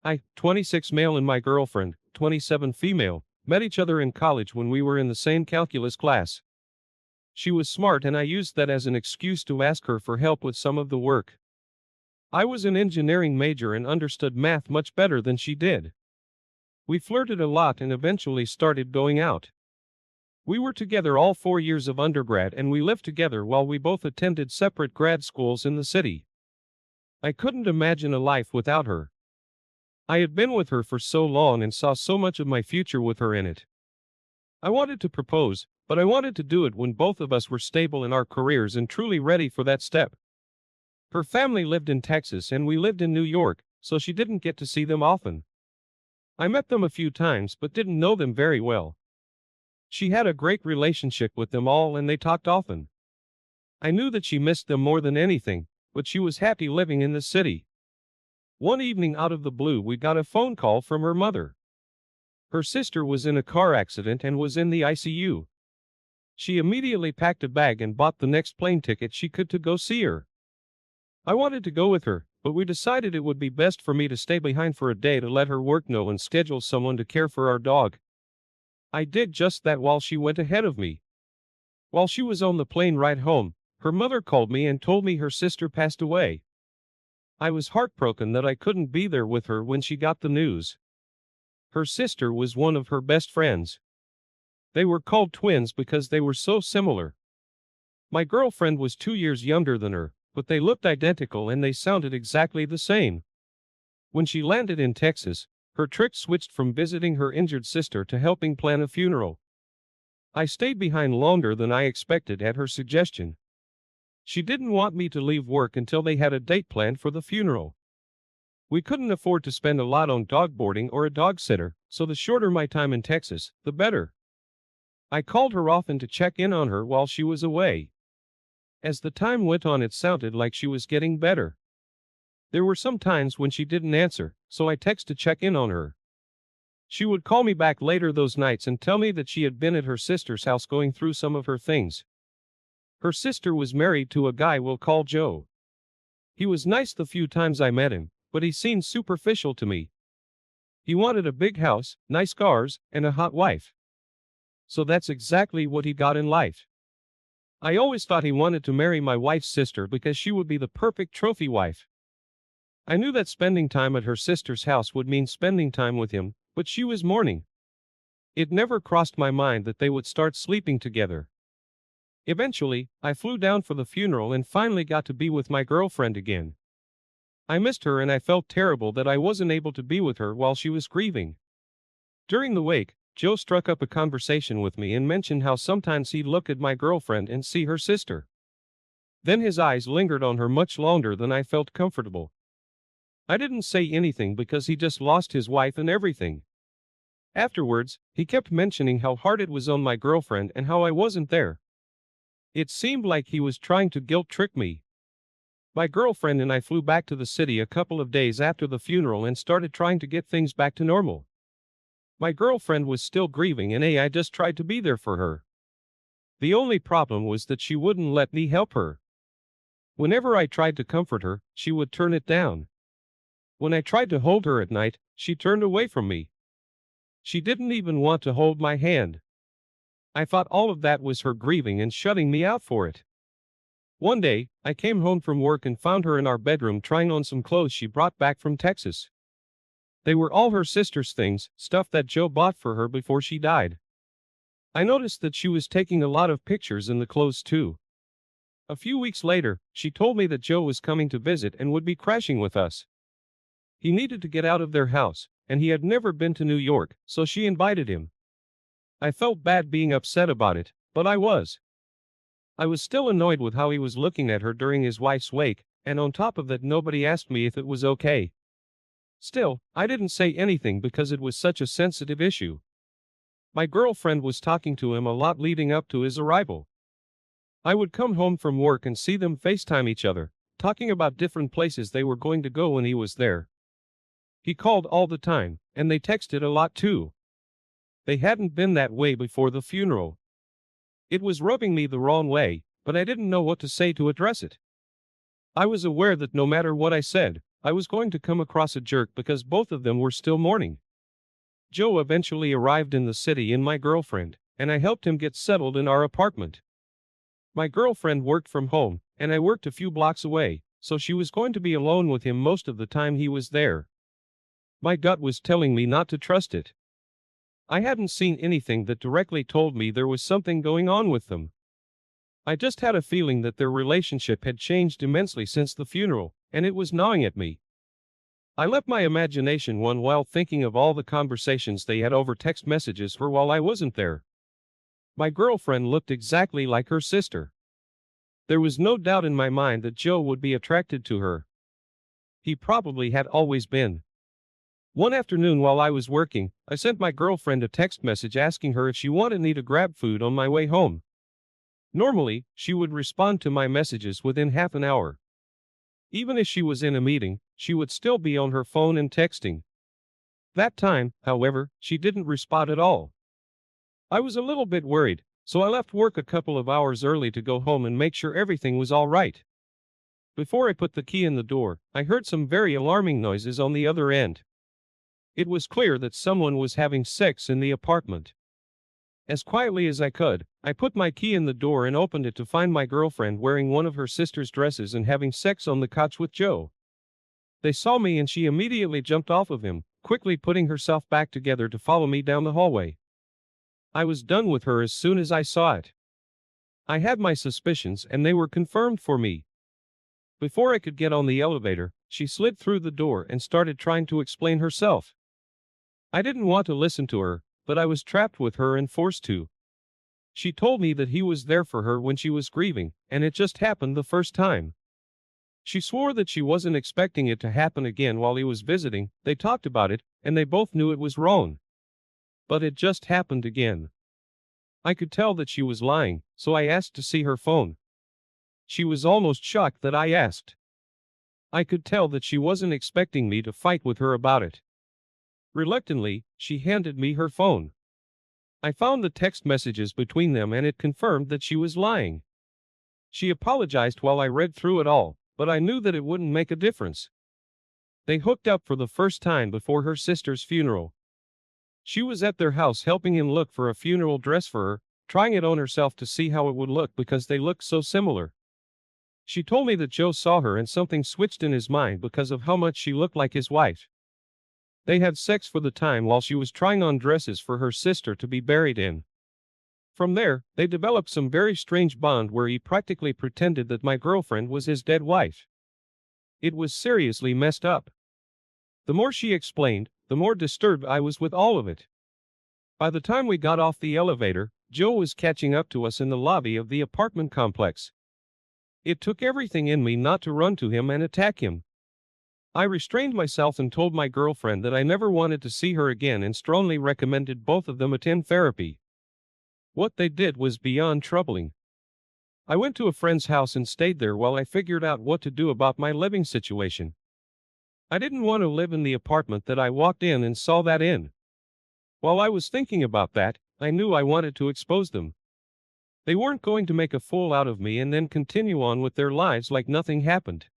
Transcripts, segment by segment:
I, 26 male, and my girlfriend, 27 female, met each other in college when we were in the same calculus class. She was smart and I used that as an excuse to ask her for help with some of the work. I was an engineering major and understood math much better than she did. We flirted a lot and eventually started going out. We were together all 4 years of undergrad and we lived together while we both attended separate grad schools in the city. I couldn't imagine a life without her. I had been with her for so long and saw so much of my future with her in it. I wanted to propose, but I wanted to do it when both of us were stable in our careers and truly ready for that step. Her family lived in Texas and we lived in New York, so she didn't get to see them often. I met them a few times but didn't know them very well. She had a great relationship with them all and they talked often. I knew that she missed them more than anything, but she was happy living in the city. One evening out of the blue we got a phone call from her mother. Her sister was in a car accident and was in the ICU. She immediately packed a bag and bought the next plane ticket she could to go see her. I wanted to go with her, but we decided it would be best for me to stay behind for a day to let her work know and schedule someone to care for our dog. I did just that while she went ahead of me. While she was on the plane ride home, her mother called me and told me her sister passed away. I was heartbroken that I couldn't be there with her when she got the news. Her sister was one of her best friends. They were called twins because they were so similar. My girlfriend was 2 years younger than her, but they looked identical and they sounded exactly the same. When she landed in Texas, her trip switched from visiting her injured sister to helping plan a funeral. I stayed behind longer than I expected at her suggestion. She didn't want me to leave work until they had a date planned for the funeral. We couldn't afford to spend a lot on dog boarding or a dog sitter, so the shorter my time in Texas, the better. I called her often to check in on her while she was away. As the time went on, it sounded like she was getting better. There were some times when she didn't answer, so I texted to check in on her. She would call me back later those nights and tell me that she had been at her sister's house going through some of her things. Her sister was married to a guy we'll call Joe. He was nice the few times I met him, but he seemed superficial to me. He wanted a big house, nice cars, and a hot wife. So that's exactly what he got in life. I always thought he wanted to marry my wife's sister because she would be the perfect trophy wife. I knew that spending time at her sister's house would mean spending time with him, but she was mourning. It never crossed my mind that they would start sleeping together. Eventually, I flew down for the funeral and finally got to be with my girlfriend again. I missed her and I felt terrible that I wasn't able to be with her while she was grieving. During the wake, Joe struck up a conversation with me and mentioned how sometimes he'd look at my girlfriend and see her sister. Then his eyes lingered on her much longer than I felt comfortable. I didn't say anything because he just lost his wife and everything. Afterwards, he kept mentioning how hard it was on my girlfriend and how I wasn't there. It seemed like he was trying to guilt trip me. My girlfriend and I flew back to the city a couple of days after the funeral and started trying to get things back to normal. My girlfriend was still grieving and I just tried to be there for her. The only problem was that she wouldn't let me help her. Whenever I tried to comfort her, she would turn it down. When I tried to hold her at night, she turned away from me. She didn't even want to hold my hand. I thought all of that was her grieving and shutting me out for it. One day, I came home from work and found her in our bedroom trying on some clothes she brought back from Texas. They were all her sister's things, stuff that Joe bought for her before she died. I noticed that she was taking a lot of pictures in the clothes too. A few weeks later, she told me that Joe was coming to visit and would be crashing with us. He needed to get out of their house, and he had never been to New York, so she invited him. I felt bad being upset about it, but I was. I was still annoyed with how he was looking at her during his wife's wake, and on top of that nobody asked me if it was okay. Still, I didn't say anything because it was such a sensitive issue. My girlfriend was talking to him a lot leading up to his arrival. I would come home from work and see them FaceTime each other, talking about different places they were going to go when he was there. He called all the time, and they texted a lot too. They hadn't been that way before the funeral. It was rubbing me the wrong way, but I didn't know what to say to address it. I was aware that no matter what I said, I was going to come across a jerk because both of them were still mourning. Joe eventually arrived in the city in my girlfriend, and I helped him get settled in our apartment. My girlfriend worked from home, and I worked a few blocks away, so she was going to be alone with him most of the time he was there. My gut was telling me not to trust it. I hadn't seen anything that directly told me there was something going on with them. I just had a feeling that their relationship had changed immensely since the funeral, and it was gnawing at me. I let my imagination run while thinking of all the conversations they had over text messages for while I wasn't there. My girlfriend looked exactly like her sister. There was no doubt in my mind that Joe would be attracted to her. He probably had always been. One afternoon while I was working, I sent my girlfriend a text message asking her if she wanted me to grab food on my way home. Normally, she would respond to my messages within half an hour. Even if she was in a meeting, she would still be on her phone and texting. That time, however, she didn't respond at all. I was a little bit worried, so I left work a couple of hours early to go home and make sure everything was all right. Before I put the key in the door, I heard some very alarming noises on the other end. It was clear that someone was having sex in the apartment. As quietly as I could, I put my key in the door and opened it to find my girlfriend wearing one of her sister's dresses and having sex on the couch with Joe. They saw me and she immediately jumped off of him, quickly putting herself back together to follow me down the hallway. I was done with her as soon as I saw it. I had my suspicions and they were confirmed for me. Before I could get on the elevator, she slid through the door and started trying to explain herself. I didn't want to listen to her, but I was trapped with her and forced to. She told me that he was there for her when she was grieving, and it just happened the first time. She swore that she wasn't expecting it to happen again while he was visiting. They talked about it, and they both knew it was wrong. But it just happened again. I could tell that she was lying, so I asked to see her phone. She was almost shocked that I asked. I could tell that she wasn't expecting me to fight with her about it. Reluctantly, she handed me her phone. I found the text messages between them and it confirmed that she was lying. She apologized while I read through it all, but I knew that it wouldn't make a difference. They hooked up for the first time before her sister's funeral. She was at their house helping him look for a funeral dress for her, trying it on herself to see how it would look because they looked so similar. She told me that Joe saw her and something switched in his mind because of how much she looked like his wife. They had sex for the time while she was trying on dresses for her sister to be buried in. From there, they developed some very strange bond where he practically pretended that my girlfriend was his dead wife. It was seriously messed up. The more she explained, the more disturbed I was with all of it. By the time we got off the elevator, Joe was catching up to us in the lobby of the apartment complex. It took everything in me not to run to him and attack him. I restrained myself and told my girlfriend that I never wanted to see her again and strongly recommended both of them attend therapy. What they did was beyond troubling. I went to a friend's house and stayed there while I figured out what to do about my living situation. I didn't want to live in the apartment that I walked in and saw that in. While I was thinking about that, I knew I wanted to expose them. They weren't going to make a fool out of me and then continue on with their lives like nothing happened.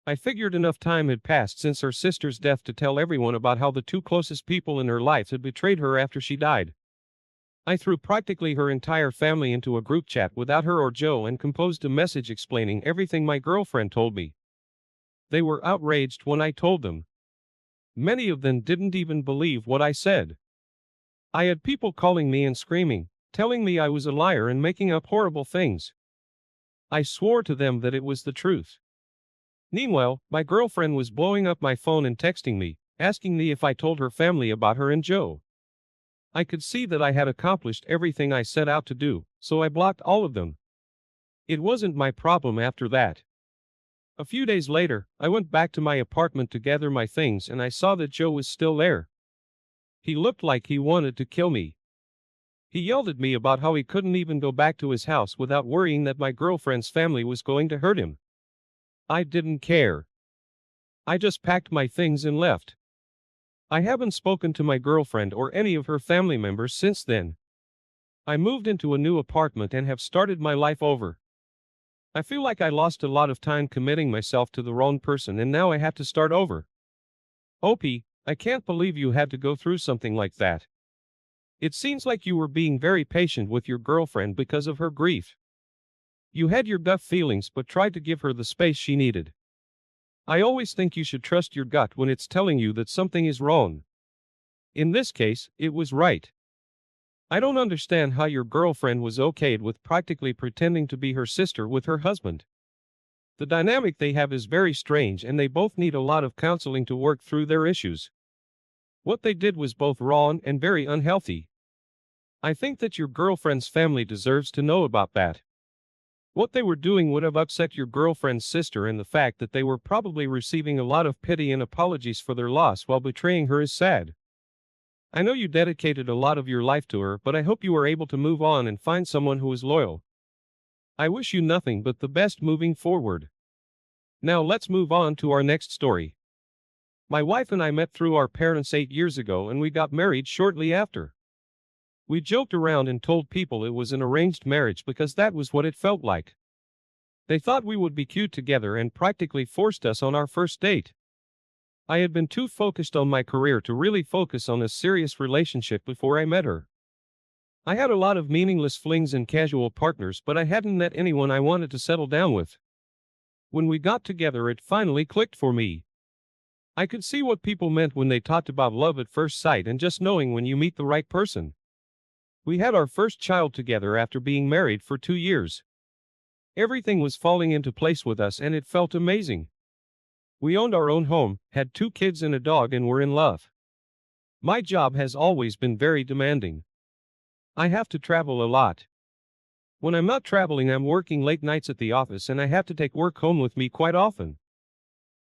I figured enough time had passed since her sister's death to tell everyone about how the two closest people in her life had betrayed her after she died. I threw practically her entire family into a group chat without her or Joe and composed a message explaining everything my girlfriend told me. They were outraged when I told them. Many of them didn't even believe what I said. I had people calling me and screaming, telling me I was a liar and making up horrible things. I swore to them that it was the truth. Meanwhile, my girlfriend was blowing up my phone and texting me, asking me if I told her family about her and Joe. I could see that I had accomplished everything I set out to do, so I blocked all of them. It wasn't my problem after that. A few days later, I went back to my apartment to gather my things and I saw that Joe was still there. He looked like he wanted to kill me. He yelled at me about how he couldn't even go back to his house without worrying that my girlfriend's family was going to hurt him. I didn't care. I just packed my things and left. I haven't spoken to my girlfriend or any of her family members since then. I moved into a new apartment and have started my life over. I feel like I lost a lot of time committing myself to the wrong person and now I have to start over. Opie, I can't believe you had to go through something like that. It seems like you were being very patient with your girlfriend because of her grief. You had your gut feelings but tried to give her the space she needed. I always think you should trust your gut when it's telling you that something is wrong. In this case, it was right. I don't understand how your girlfriend was okayed with practically pretending to be her sister with her husband. The dynamic they have is very strange and they both need a lot of counseling to work through their issues. What they did was both wrong and very unhealthy. I think that your girlfriend's family deserves to know about that. What they were doing would have upset your girlfriend's sister, and the fact that they were probably receiving a lot of pity and apologies for their loss while betraying her is sad. I know you dedicated a lot of your life to her, but I hope you are able to move on and find someone who is loyal. I wish you nothing but the best moving forward. Now let's move on to our next story. My wife and I met through our parents 8 years ago and we got married shortly after. We joked around and told people it was an arranged marriage because that was what it felt like. They thought we would be cute together and practically forced us on our first date. I had been too focused on my career to really focus on a serious relationship before I met her. I had a lot of meaningless flings and casual partners, but I hadn't met anyone I wanted to settle down with. When we got together, it finally clicked for me. I could see what people meant when they talked about love at first sight and just knowing when you meet the right person. We had our first child together after being married for 2 years. Everything was falling into place with us and it felt amazing. We owned our own home, had 2 kids and a dog, and were in love. My job has always been very demanding. I have to travel a lot. When I'm not traveling, I'm working late nights at the office and I have to take work home with me quite often.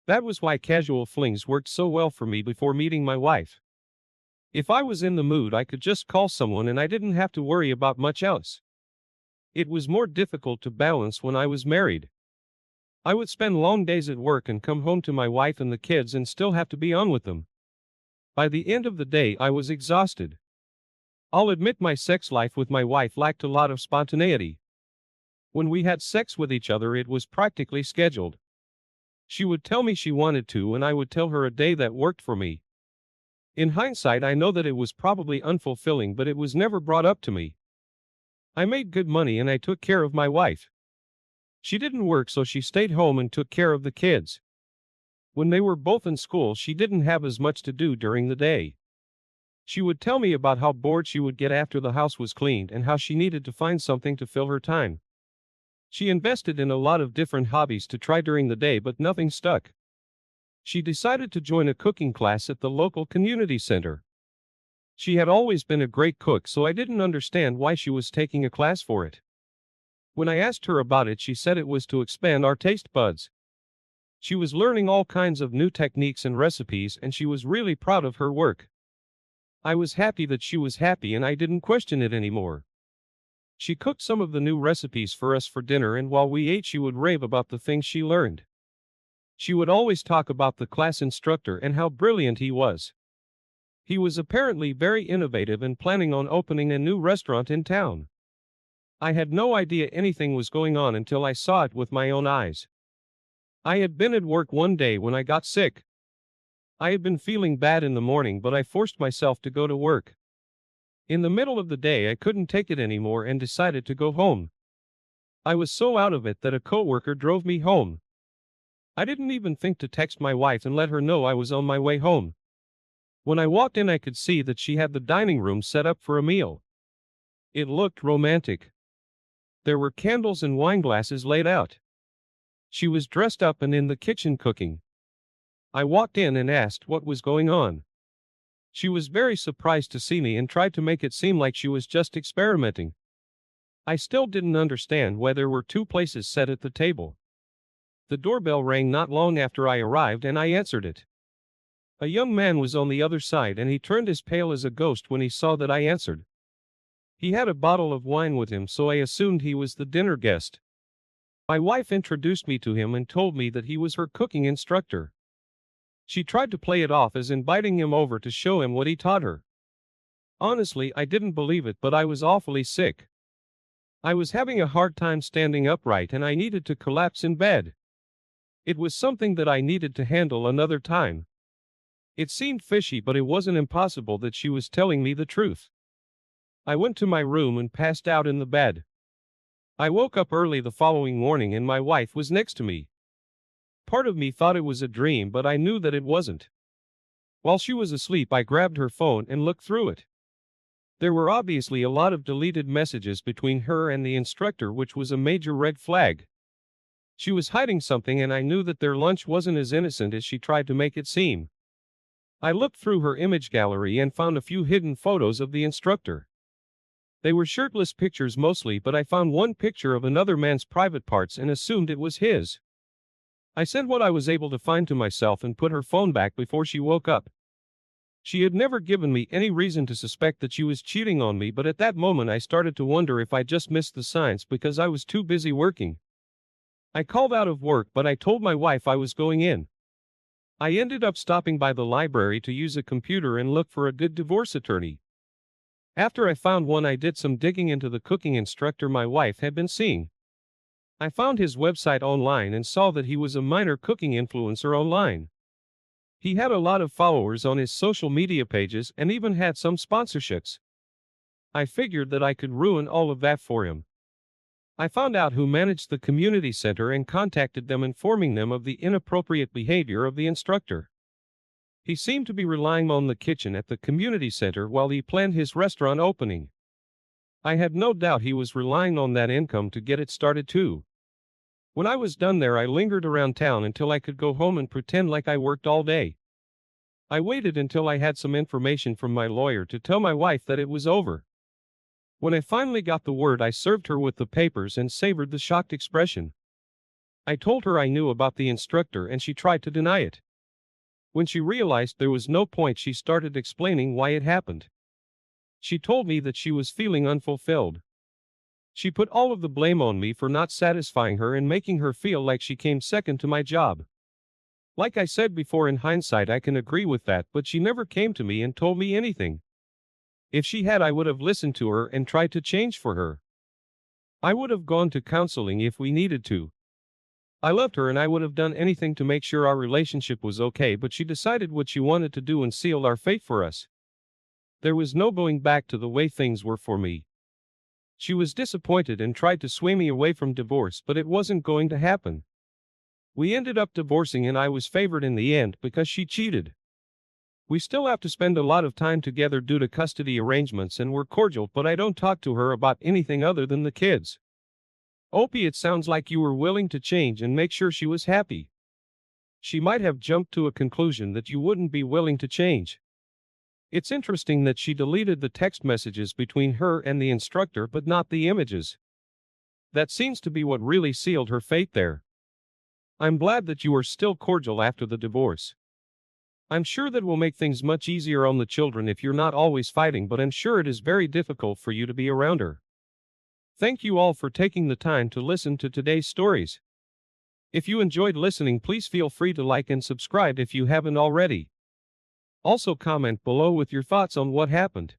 That was why casual flings worked so well for me before meeting my wife. If I was in the mood, I could just call someone and I didn't have to worry about much else. It was more difficult to balance when I was married. I would spend long days at work and come home to my wife and the kids and still have to be on with them. By the end of the day, I was exhausted. I'll admit my sex life with my wife lacked a lot of spontaneity. When we had sex with each other, it was practically scheduled. She would tell me she wanted to and I would tell her a day that worked for me. In hindsight, I know that it was probably unfulfilling, but it was never brought up to me. I made good money and I took care of my wife. She didn't work, so she stayed home and took care of the kids. When they were both in school, she didn't have as much to do during the day. She would tell me about how bored she would get after the house was cleaned and how she needed to find something to fill her time. She invested in a lot of different hobbies to try during the day, but nothing stuck. She decided to join a cooking class at the local community center. She had always been a great cook, so I didn't understand why she was taking a class for it. When I asked her about it, she said it was to expand our taste buds. She was learning all kinds of new techniques and recipes, and she was really proud of her work. I was happy that she was happy and I didn't question it anymore. She cooked some of the new recipes for us for dinner, and while we ate, she would rave about the things she learned. She would always talk about the class instructor and how brilliant he was. He was apparently very innovative and planning on opening a new restaurant in town. I had no idea anything was going on until I saw it with my own eyes. I had been at work one day when I got sick. I had been feeling bad in the morning, but I forced myself to go to work. In the middle of the day, I couldn't take it anymore and decided to go home. I was so out of it that a coworker drove me home. I didn't even think to text my wife and let her know I was on my way home. When I walked in, I could see that she had the dining room set up for a meal. It looked romantic. There were candles and wine glasses laid out. She was dressed up and in the kitchen cooking. I walked in and asked what was going on. She was very surprised to see me and tried to make it seem like she was just experimenting. I still didn't understand why there were 2 places set at the table. The doorbell rang not long after I arrived and I answered it. A young man was on the other side and he turned as pale as a ghost when he saw that I answered. He had a bottle of wine with him, so I assumed he was the dinner guest. My wife introduced me to him and told me that he was her cooking instructor. She tried to play it off as inviting him over to show him what he taught her. Honestly, I didn't believe it, but I was awfully sick. I was having a hard time standing upright and I needed to collapse in bed. It was something that I needed to handle another time. It seemed fishy, but it wasn't impossible that she was telling me the truth. I went to my room and passed out in the bed. I woke up early the following morning and my wife was next to me. Part of me thought it was a dream, but I knew that it wasn't. While she was asleep, I grabbed her phone and looked through it. There were obviously a lot of deleted messages between her and the instructor, which was a major red flag. She was hiding something, and I knew that their lunch wasn't as innocent as she tried to make it seem. I looked through her image gallery and found a few hidden photos of the instructor. They were shirtless pictures mostly, but I found one picture of another man's private parts and assumed it was his. I sent what I was able to find to myself and put her phone back before she woke up. She had never given me any reason to suspect that she was cheating on me, but at that moment I started to wonder if I just missed the signs because I was too busy working. I called out of work, but I told my wife I was going in. I ended up stopping by the library to use a computer and look for a good divorce attorney. After I found one, I did some digging into the cooking instructor my wife had been seeing. I found his website online and saw that he was a minor cooking influencer online. He had a lot of followers on his social media pages and even had some sponsorships. I figured that I could ruin all of that for him. I found out who managed the community center and contacted them, informing them of the inappropriate behavior of the instructor. He seemed to be relying on the kitchen at the community center while he planned his restaurant opening. I had no doubt he was relying on that income to get it started too. When I was done there, I lingered around town until I could go home and pretend like I worked all day. I waited until I had some information from my lawyer to tell my wife that it was over. When I finally got the word, I served her with the papers and savored the shocked expression. I told her I knew about the instructor and she tried to deny it. When she realized there was no point, she started explaining why it happened. She told me that she was feeling unfulfilled. She put all of the blame on me for not satisfying her and making her feel like she came second to my job. Like I said before, in hindsight I can agree with that, but she never came to me and told me anything. If she had, I would have listened to her and tried to change for her. I would have gone to counseling if we needed to. I loved her and I would have done anything to make sure our relationship was okay, but she decided what she wanted to do and sealed our fate for us. There was no going back to the way things were for me. She was disappointed and tried to sway me away from divorce, but it wasn't going to happen. We ended up divorcing and I was favored in the end because she cheated. We still have to spend a lot of time together due to custody arrangements, and we're cordial, but I don't talk to her about anything other than the kids. Opie, it sounds like you were willing to change and make sure she was happy. She might have jumped to a conclusion that you wouldn't be willing to change. It's interesting that she deleted the text messages between her and the instructor but not the images. That seems to be what really sealed her fate there. I'm glad that you are still cordial after the divorce. I'm sure that will make things much easier on the children if you're not always fighting, but I'm sure it is very difficult for you to be around her. Thank you all for taking the time to listen to today's stories. If you enjoyed listening, please feel free to like and subscribe if you haven't already. Also comment below with your thoughts on what happened.